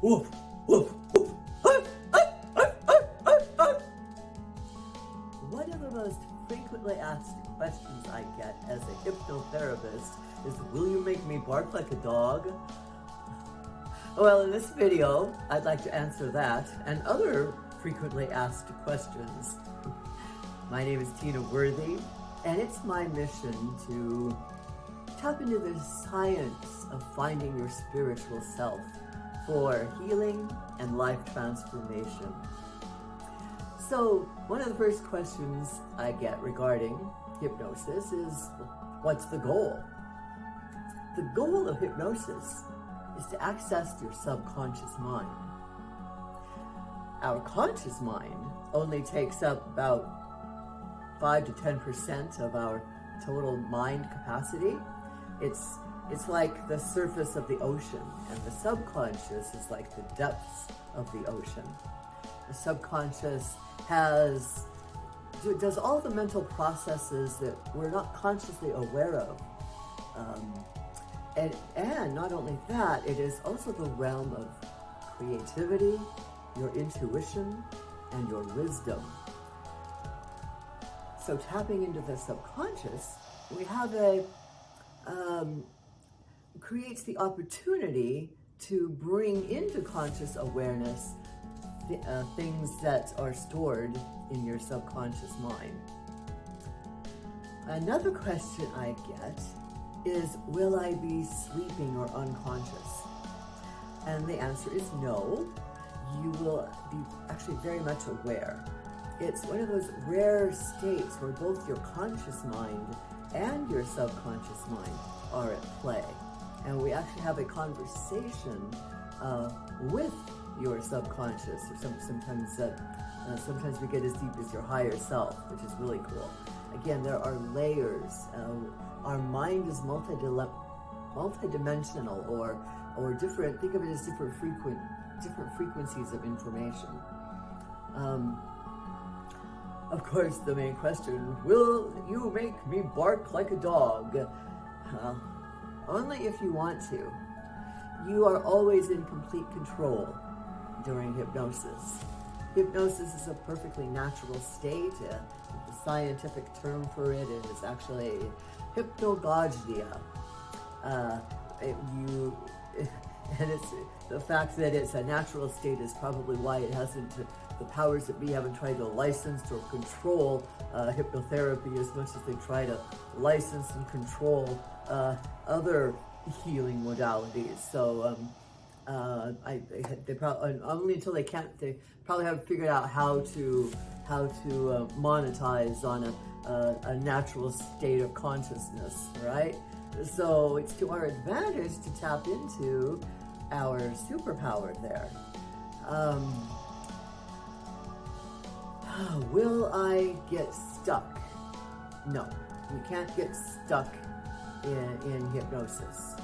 woof, woof, woof. Ah, ah, ah, ah, ah, ah. One of the most frequently asked questions I get as a hypnotherapist is, will you make me bark like a dog? Well, in this video, I'd like to answer that and other frequently asked questions. My name is Worthey, and it's my mission to tap into the science of finding your spiritual self for healing and life transformation. So, one of the first questions I get regarding hypnosis is, what's the goal? The goal of hypnosis is to access your subconscious mind. Our conscious mind only takes up about 5 to 10% of our total mind capacity. It's like the surface of the ocean, and the subconscious is like the depths of the ocean. The subconscious does all the mental processes that we're not consciously aware of. And not only that, it is also the realm of creativity, your intuition, and your wisdom. So tapping into the subconscious, we have creates the opportunity to bring into conscious awareness things that are stored in your subconscious mind. Another question I get is, will I be sleeping or unconscious? And the answer is no. You will be actually very much aware. It's one of those rare states where both your conscious mind and your subconscious mind are at play. And we actually have a conversation with your subconscious. Sometimes we get as deep as your higher self, which is really cool. Again, there are layers. Our mind is multidimensional or different. Think of it as different frequencies of information. Of course, the main question: will you make me bark like a dog? Only if you want to. You are always in complete control during hypnosis. Hypnosis is a perfectly natural state. The scientific term for it is actually hypnagogia. And it's the fact that it's a natural state is probably why it hasn't, the powers that be haven't tried to license or control hypnotherapy as much as they try to license and control other healing modalities. So they probably, only until they probably haven't figured out how to monetize on a natural state of consciousness, right? So it's to our advantage to tap into our superpower there. Will I get stuck? No, you can't get stuck in hypnosis.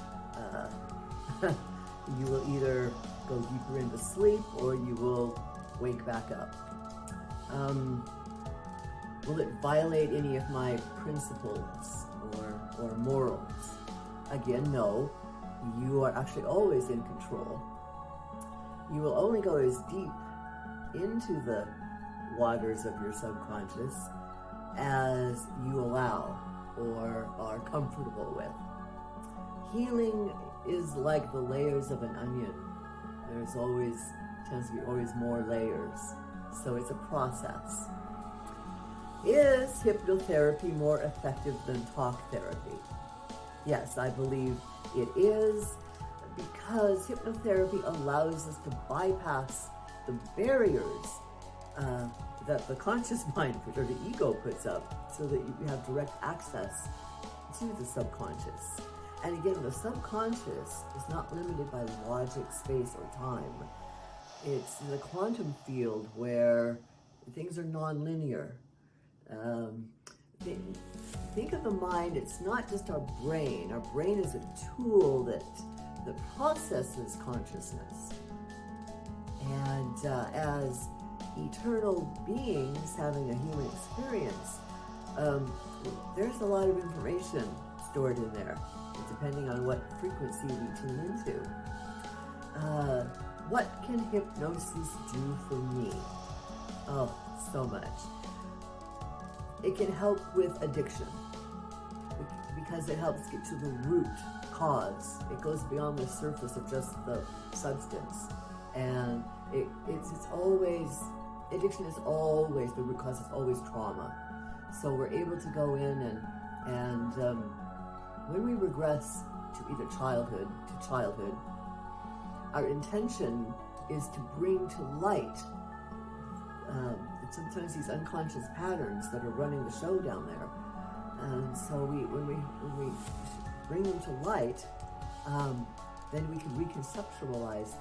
You will either go deeper into sleep or you will wake back up. Will it violate any of my principles or morals? Again, no. You are actually always in control. You will only go as deep into the waters of your subconscious as you allow or are comfortable with. Healing is like the layers of an onion. Tends to be always more layers. So it's a process. Is hypnotherapy more effective than talk therapy? Yes, I believe it is, because hypnotherapy allows us to bypass the barriers that the conscious mind or the ego puts up, so that you have direct access to the subconscious. And again, the subconscious is not limited by logic, space, or time. It's the quantum field where things are non-linear. Think of the mind, it's not just our brain. Our brain is a tool that processes consciousness. And as eternal beings having a human experience, there's a lot of information stored in there, depending on what frequency we tune into. what can hypnosis do for me? Oh, so much. It can help with addiction because it helps get to the root cause. It goes beyond the surface of just the substance. And it's always, addiction is always, the root cause is always trauma. So we're able to go in and when we regress to either childhood to childhood, our intention is to bring to light sometimes these unconscious patterns that are running the show down there. And so when we bring them to light, then we can reconceptualize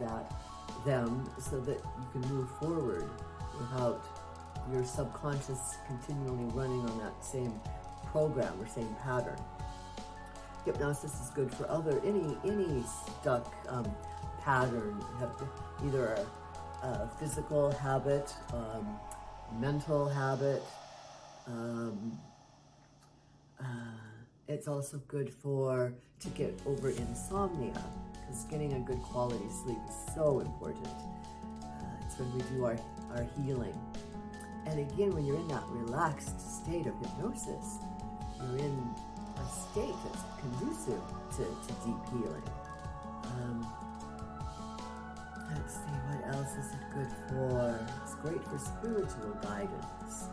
them so that you can move forward without your subconscious continually running on that same program or same pattern. Hypnosis is good for any stuck pattern. You have to either a physical habit, mental habit. It's also good to get over insomnia, because getting a good quality sleep is so important. It's when we do our healing. And again, when you're in that relaxed state of hypnosis, you're in a state that's conducive to deep healing. Let's see, what else is it good for? It's great for spiritual guidance,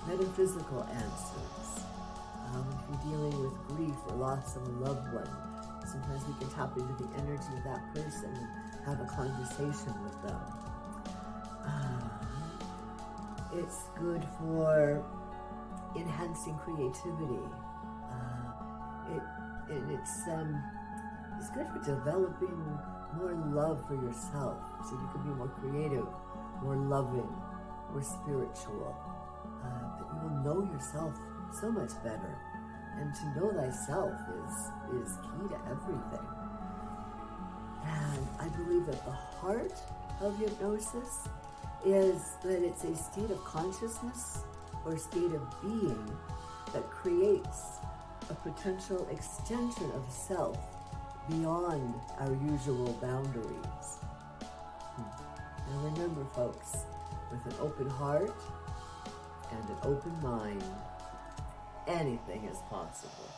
metaphysical answers. If you're dealing with grief or loss of a loved one, sometimes we can tap into the energy of that person and have a conversation with them. It's good for enhancing creativity. It's good for developing more love for yourself, so you can be more creative, more loving, more spiritual. That you will know yourself so much better, and to know thyself is key to everything. And I believe that the heart of hypnosis is that it's a state of consciousness or state of being that creates a potential extension of self beyond our usual boundaries. Now remember, folks, with an open heart and an open mind, anything is possible.